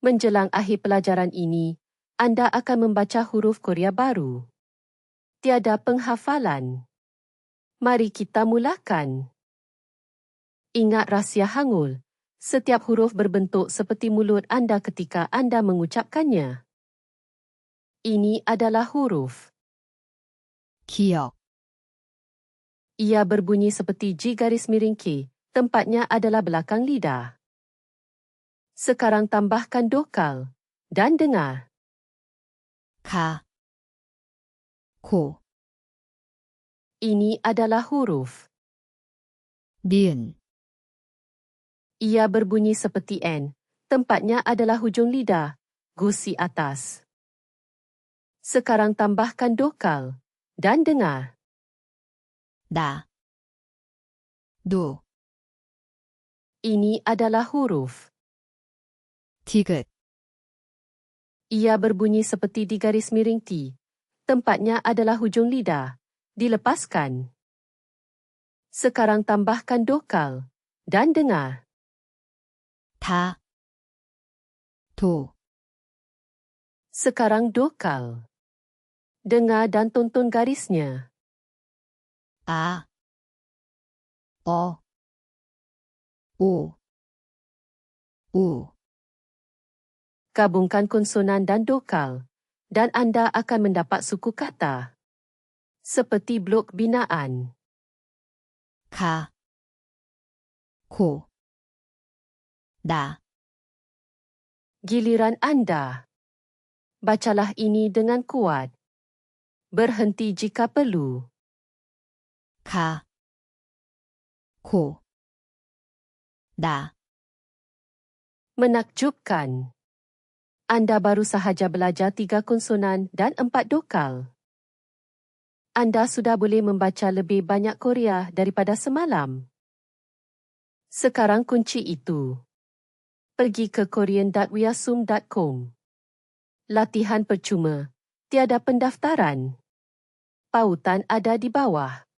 Menjelang akhir pelajaran ini, anda akan membaca huruf Korea baru. Tiada penghafalan. Mari kita mulakan. Ingat rahsia hangul. Setiap huruf berbentuk seperti mulut anda ketika anda mengucapkannya. Ini adalah huruf. 기억, Ia berbunyi seperti G garis miring K. Tempatnya adalah belakang lidah. Sekarang tambahkan dokal dan dengar. 가, 고, Ini adalah huruf. 니은, Ia berbunyi seperti N. Tempatnya adalah hujung lidah, gusi atas. Sekarang tambahkan dokal dan dengar. 나, 노, Ini adalah huruf. 디귿, Ia berbunyi seperti di garis miring T. Tempatnya adalah hujung lidah. Dilepaskan. Sekarang tambahkan dokal dan dengar. 다, 도, Sekarang dokal. Dengar dan tonton garisnya. 아, 어, 오, 우, Gabungkan konsonan dan dokal, dan anda akan mendapat suku kata. Seperti blok binaan. 가, 고, 나, Giliran anda. Bacalah ini dengan kuat. Berhenti jika perlu. 가, 고, 나, Menakjubkan. Anda baru sahaja belajar 3 konsonan dan 4 dokal. Anda sudah boleh membaca lebih banyak Korea daripada semalam. Sekarang kunci itu. Pergi ke korean.wiasum.com. Latihan percuma. Tiada pendaftaran. Pautan ada di bawah.